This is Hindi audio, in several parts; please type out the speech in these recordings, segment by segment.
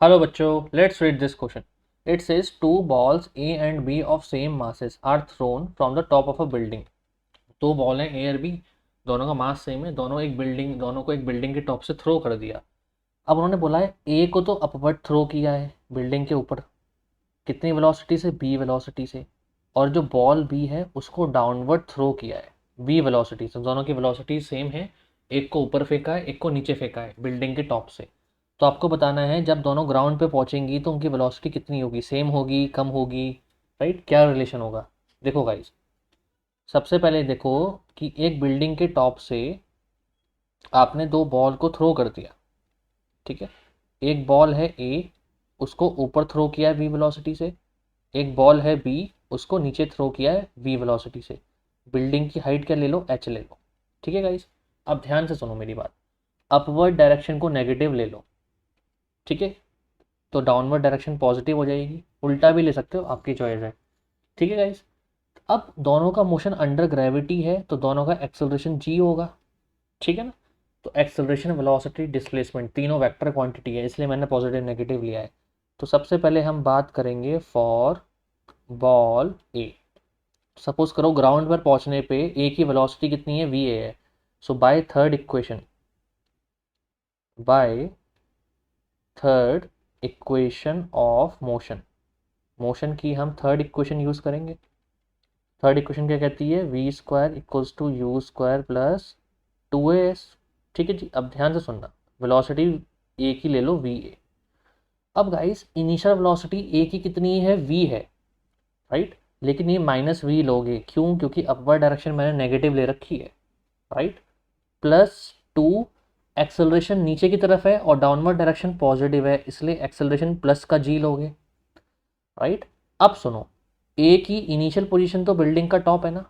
हेलो बच्चों, let's read this question. It says two balls A and B of same masses are thrown from the top of a building. दो बॉल हैं ए और बी, दोनों का मास सेम है, दोनों को एक बिल्डिंग के टॉप से थ्रो कर दिया. अब उन्होंने बोला है ए को तो अपवर्ड थ्रो किया है बिल्डिंग के ऊपर, कितनी वेलोसिटी से, बी वेलोसिटी से. और जो बॉल बी है उसको डाउनवर्ड थ्रो किया है बी वेलोसिटी से. दोनों की वेलोसिटी सेम है, एक को ऊपर फेंका है, एक को नीचे फेंका है बिल्डिंग के टॉप से. तो आपको बताना है जब दोनों ग्राउंड पे पहुंचेंगी तो उनकी वेलोसिटी कितनी होगी, सेम होगी, कम होगी, राइट, क्या रिलेशन होगा. देखो गाइस, सबसे पहले देखो कि एक बिल्डिंग के टॉप से आपने दो बॉल को थ्रो कर दिया. ठीक है, एक बॉल है ए, उसको ऊपर थ्रो किया है वी वेलोसिटी से. एक बॉल है बी, उसको नीचे थ्रो किया है वी वेलोसिटी से. बिल्डिंग की हाइट क्या ले लो, एच ले लो. ठीक है गाइस, अब ध्यान से सुनो मेरी बात. अपवर्ड डायरेक्शन को नेगेटिव ले लो. ठीक है, तो डाउनवर्ड डायरेक्शन पॉजिटिव हो जाएगी, उल्टा भी ले सकते हो, आपकी चॉइस है. ठीक है गाइस, अब दोनों का मोशन अंडर ग्रेविटी है तो दोनों का एक्सेलरेशन जी होगा. ठीक है ना. तो एक्सेलरेशन, वेलोसिटी, डिस्प्लेसमेंट तीनों वेक्टर क्वांटिटी है, इसलिए मैंने पॉजिटिव नेगेटिव लिया है. तो सबसे पहले हम बात करेंगे फॉर बॉल ए. सपोज करो ग्राउंड पर पहुंचने पे ए की वेलोसिटी कितनी है, वी ए है. So by third equation of motion, motion की हम थर्ड इक्वेशन यूज करेंगे. थर्ड इक्वेशन क्या कहती है, v square equals to u square plus two a s. ठीक है जी, अब ध्यान से सुनना. वेलोसिटी ए की ले लो, वी ए. अब गाइस इनिशियल वेलोसिटी ए की कितनी है, वी है, राइट. लेकिन ये माइनस वी लोगे, क्यों, क्योंकि अपवर्ड डायरेक्शन मैंने नेगेटिव ले रखी है, राइट. प्लस टू, एक्सेलरेशन नीचे की तरफ है और डाउनवर्ड डायरेक्शन पॉजिटिव है, इसलिए एक्सेलरेशन प्लस का जी लोगे, राइट. अब सुनो, ए की इनिशियल पोजीशन तो बिल्डिंग का टॉप है ना,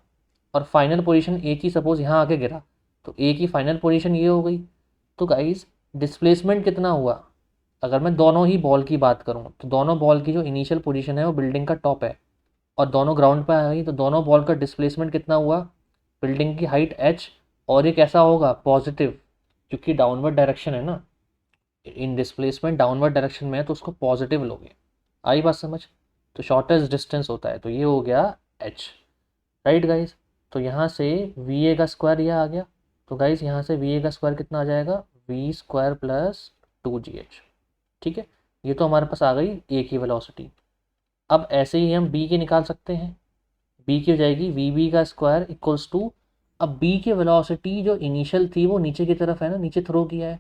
और फाइनल पोजीशन ए की सपोज यहाँ आके गिरा, तो ए की फाइनल पोजीशन ये हो गई. तो गाइस डिस्प्लेसमेंट कितना हुआ, अगर मैं दोनों ही बॉल की बात करूँ तो दोनों बॉल की जो इनिशियल पोजीशन है वो बिल्डिंग का टॉप है, और दोनों ग्राउंड पर आ गई, तो दोनों बॉल का डिस्प्लेसमेंट कितना हुआ, बिल्डिंग की हाइट एच. और ये कैसा होगा, पॉजिटिव, क्योंकि डाउनवर्ड डायरेक्शन है ना, इन डिस्प्लेसमेंट डाउनवर्ड डायरेक्शन में है तो उसको पॉजिटिव लोगे. आई बात समझ. तो शॉर्टेस्ट डिस्टेंस होता है, तो ये हो गया एच, राइट गाइस. तो यहाँ से वी ए का स्क्वायर ये आ गया. तो गाइस यहाँ से वी ए का स्क्वायर कितना आ जाएगा, v square plus two g h. ठीक है, ये तो हमारे पास आ गई ए की वेलोसिटी. अब ऐसे ही हम बी की निकाल सकते हैं. बी की हो जाएगी वी बी का स्क्वायर इक्वल्स टू, अब बी की वेलोसिटी जो इनिशियल थी वो नीचे की तरफ है ना, नीचे थ्रो किया है,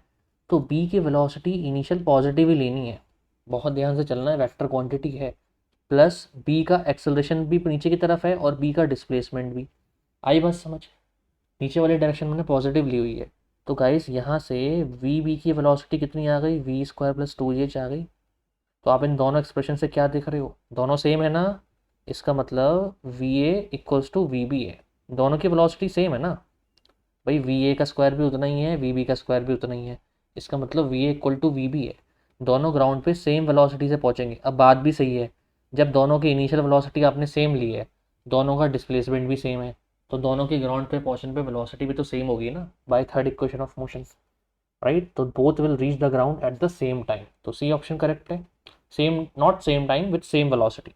तो बी की वेलोसिटी इनिशियल पॉजिटिव ही लेनी है. बहुत ध्यान से चलना है, वेक्टर क्वांटिटी है. प्लस बी का एक्सेलरेशन भी नीचे की तरफ है और बी का डिस्प्लेसमेंट भी. आई बात समझ. नीचे वाली डायरेक्शन मैंने पॉजिटिव ली हुई है. तो गाइस यहाँ से वी बी की वेलोसिटी कितनी आ गई, v square plus two h आ गई. तो आप इन दोनों एक्सप्रेशन से क्या देख रहे हो, दोनों सेम है ना, इसका मतलब v A equals to v B है. दोनों की वेलोसिटी सेम है ना भाई, वी ए का स्क्वायर भी उतना ही है, वी बी का स्क्वायर भी उतना ही है, इसका मतलब v A equal to v B है. दोनों ग्राउंड पे सेम वेलोसिटी से पहुंचेंगे. अब बात भी सही है, जब दोनों की इनिशियल वेलोसिटी आपने सेम ली है, दोनों का डिस्प्लेसमेंट भी सेम है, तो दोनों की ग्राउंड पे पहुंचने पे वेलोसिटी भी तो सेम होगी ना, by third equation of motion, right. तो both will reach the ground at the same time, तो सी ऑप्शन करेक्ट है. Same, not same time, with same velocity.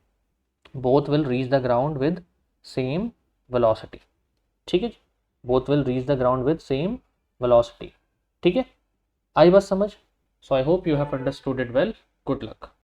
Both will reach the ground with same velocity. ठीक है जी, both will reach the ground with same velocity. ठीक है, आई बस समझ. So I hope you have understood it well. Good luck.